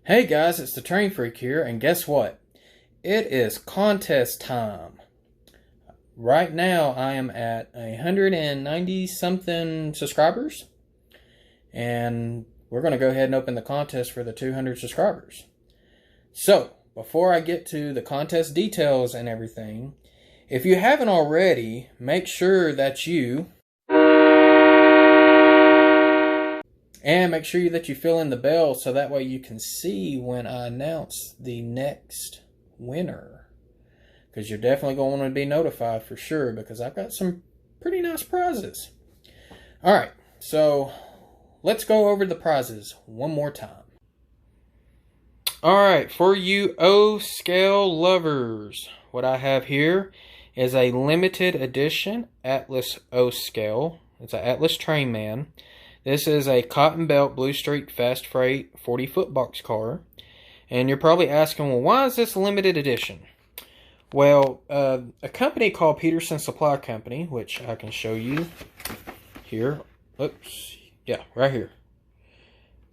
Hey guys, it's the Train Freak here, and guess what? It is contest time. Right now, I am at 190 something subscribers, and we're going to go ahead and open the contest for the 200 subscribers. So, before I get to the contest details and everything, if you haven't already, make sure that you fill in the bell so that way you can see when I announce the next winner. Because you're definitely going to want to be notified for sure, because I've got some pretty nice prizes. Alright, so let's go over the prizes one more time. Alright, for you O-Scale lovers, what I have here is a limited edition Atlas O-Scale. It's an Atlas Trainman. This is a Cotton Belt Blue Streak Fast Freight 40-foot boxcar. And you're probably asking, well, why is this a limited edition? Well, a company called Peterson Supply Company, which I can show you here. Oops. Yeah, right here.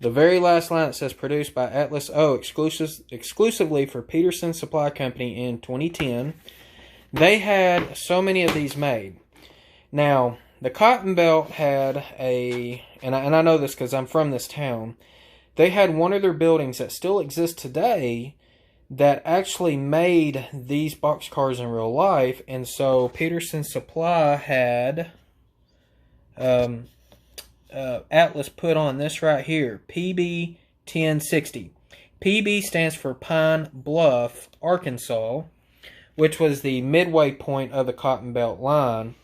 The very last line, it says produced by Atlas O exclusively for Peterson Supply Company in 2010. They had so many of these made. Now, the Cotton Belt had and I know this because I'm from this town, they had one of their buildings that still exists today that actually made these boxcars in real life, and so Peterson Supply had Atlas put on this right here, PB 1060. PB stands for Pine Bluff, Arkansas, which was the midway point of the Cotton Belt line.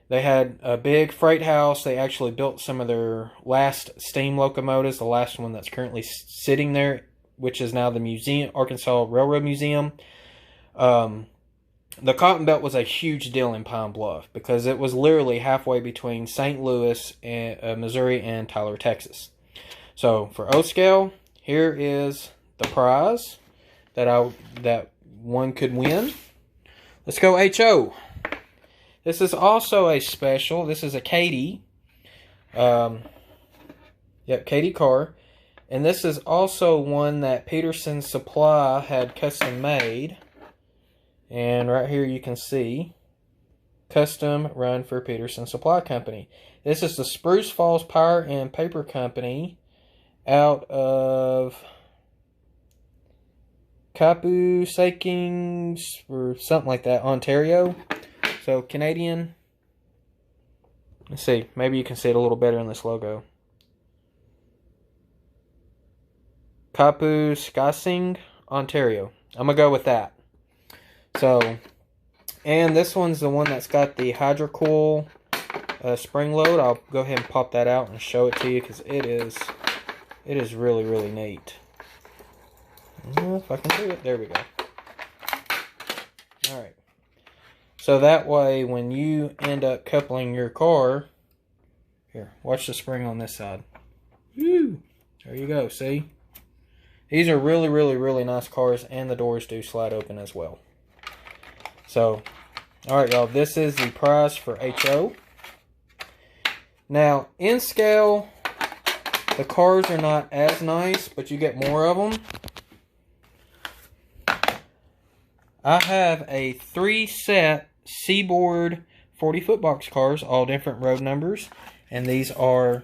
They had a big freight house. They actually built some of their last steam locomotives, the last one that's currently sitting there, which is now the museum, Arkansas Railroad Museum. The Cotton Belt was a huge deal in Pine Bluff because it was literally halfway between St. Louis, Missouri, and Tyler, Texas. So for O-Scale, here is the prize that one could win. Let's go HO. This is also a special. This is a Katy. Katy car. And this is also one that Peterson Supply had custom made. And right here you can see custom run for Peterson Supply Company. This is the Spruce Falls Power and Paper Company out of Kapuskasing or something like that, Ontario. So Canadian. Let's see, maybe you can see it a little better in this logo. Kapuskasing, Ontario. I'm going to go with that. So, and this one's the one that's got the Hydrocoil spring load. I'll go ahead and pop that out and show it to you because it is really, really neat. If I can see it, there we go. Alright. So that way, when you end up coupling your car, here, watch the spring on this side. Woo! There you go, see? These are really, really, really nice cars, and the doors do slide open as well. So, alright y'all, this is the prize for HO. Now, in scale, the cars are not as nice, but you get more of them. I have a 3-set Seaboard 40-foot boxcars, all different road numbers, and these are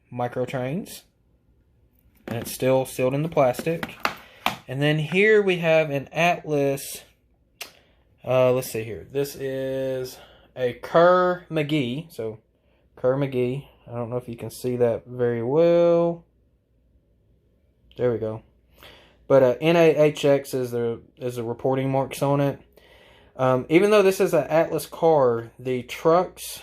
micro trains, and it's still sealed in the plastic. And then here we have an Atlas. Let's see here. This is a Kerr-McGee. So Kerr-McGee. I don't know if you can see that very well. There we go. But NAHX is the reporting marks on it. Even though this is an Atlas car, the trucks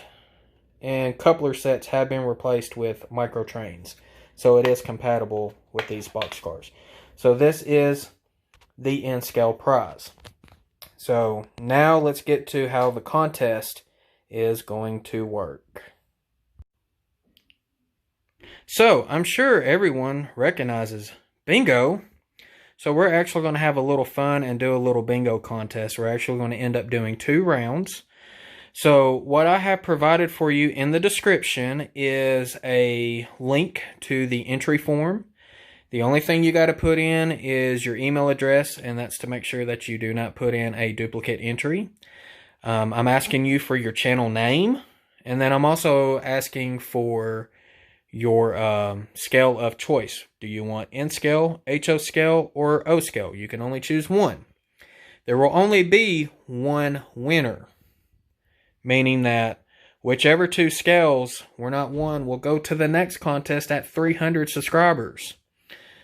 and coupler sets have been replaced with micro trains. So it is compatible with these boxcars. So this is the N-Scale prize. So now let's get to how the contest is going to work. So I'm sure everyone recognizes bingo. So we're actually going to have a little fun and do a little bingo contest. We're actually going to end up doing 2 rounds. So what I have provided for you in the description is a link to the entry form. The only thing you got to put in is your email address, and that's to make sure that you do not put in a duplicate entry. I'm asking you for your channel name, and then I'm also asking for your scale of choice. Do you want N scale, HO scale, or O scale? You can only choose one. There will only be one winner, meaning that whichever two scales were not won will go to the next contest at 300 subscribers.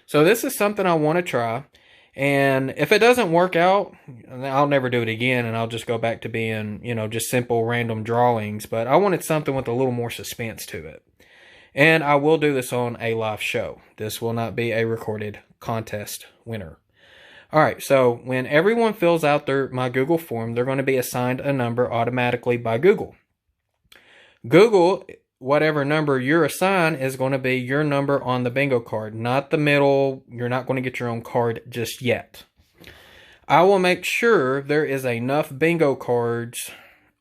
So this is something I want to try. And if it doesn't work out, I'll never do it again, and I'll just go back to being, just simple random drawings. But I wanted something with a little more suspense to it. And I will do this on a live show. This will not be a recorded contest winner. All right, so when everyone fills out my Google form, they're going to be assigned a number automatically by Google. Google, whatever number you're assigned, is going to be your number on the bingo card, not the middle. You're not going to get your own card just yet. I will make sure there is enough bingo cards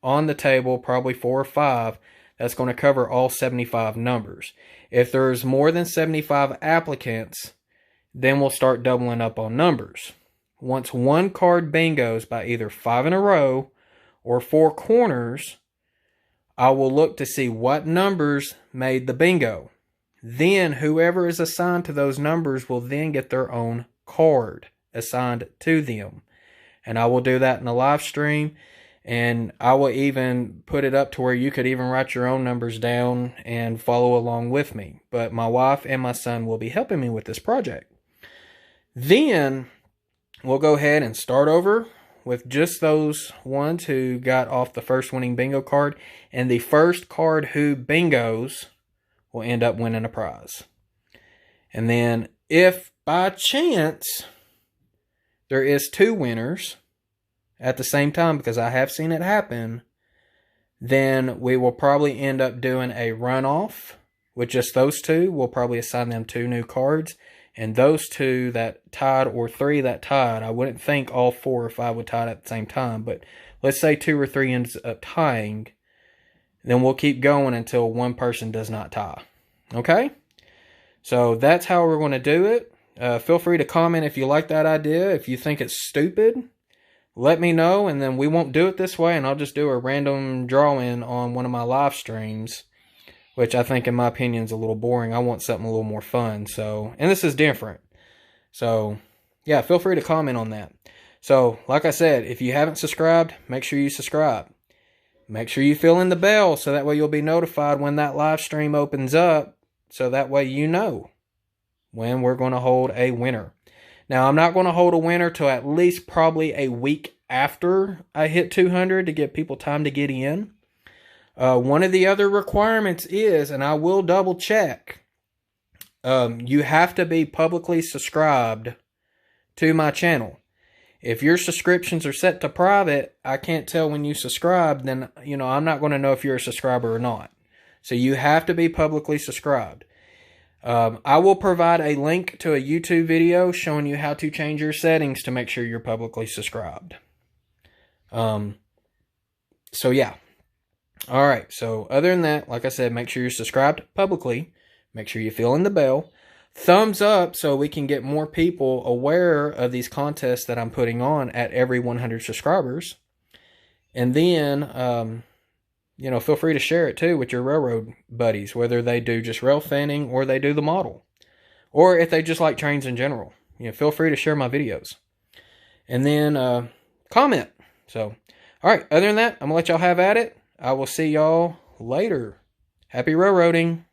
on the table, probably 4 or 5, that's going to cover all 75 numbers. If there's more than 75 applicants, then we'll start doubling up on numbers. Once one card bingos by either 5 in a row or 4 corners, I will look to see what numbers made the bingo. Then whoever is assigned to those numbers will then get their own card assigned to them. And I will do that in a live stream. And I will even put it up to where you could even write your own numbers down and follow along with me. But my wife and my son will be helping me with this project. Then we'll go ahead and start over with just those ones who got off the first winning bingo card. And the first card who bingos will end up winning a prize. And then if by chance there is 2 winners at the same time, because I have seen it happen, then we will probably end up doing a runoff with just those 2. We'll probably assign them 2 new cards. And those 2 that tied, or 3 that tied, I wouldn't think all 4 or 5 would tie at the same time, but let's say 2 or 3 ends up tying, then we'll keep going until one person does not tie. Okay? So that's how we're going to do it. Feel free to comment if you like that idea. If you think it's stupid, let me know, and then we won't do it this way, and I'll just do a random drawing on one of my live streams, which I think, in my opinion, is a little boring. I want something a little more fun. So, and this is different. So, yeah, feel free to comment on that. So, like I said, if you haven't subscribed, make sure you subscribe. Make sure you fill in the bell so that way you'll be notified when that live stream opens up. So that way you know when we're going to hold a winner. Now, I'm not going to hold a winner till at least probably a week after I hit 200 to give people time to get in. One of the other requirements is, and I will double check, you have to be publicly subscribed to my channel. If your subscriptions are set to private, I can't tell when you subscribe, then, I'm not going to know if you're a subscriber or not. So you have to be publicly subscribed. I will provide a link to a YouTube video showing you how to change your settings to make sure you're publicly subscribed. So yeah. All right. So other than that, like I said, make sure you're subscribed publicly. Make sure you fill in the bell. Thumbs up so we can get more people aware of these contests that I'm putting on at every 100 subscribers. And then, feel free to share it too with your railroad buddies, whether they do just rail fanning or they do the model, or if they just like trains in general. Feel free to share my videos. And then comment. So, all right, other than that, I'm going to let y'all have at it. I will see y'all later. Happy railroading.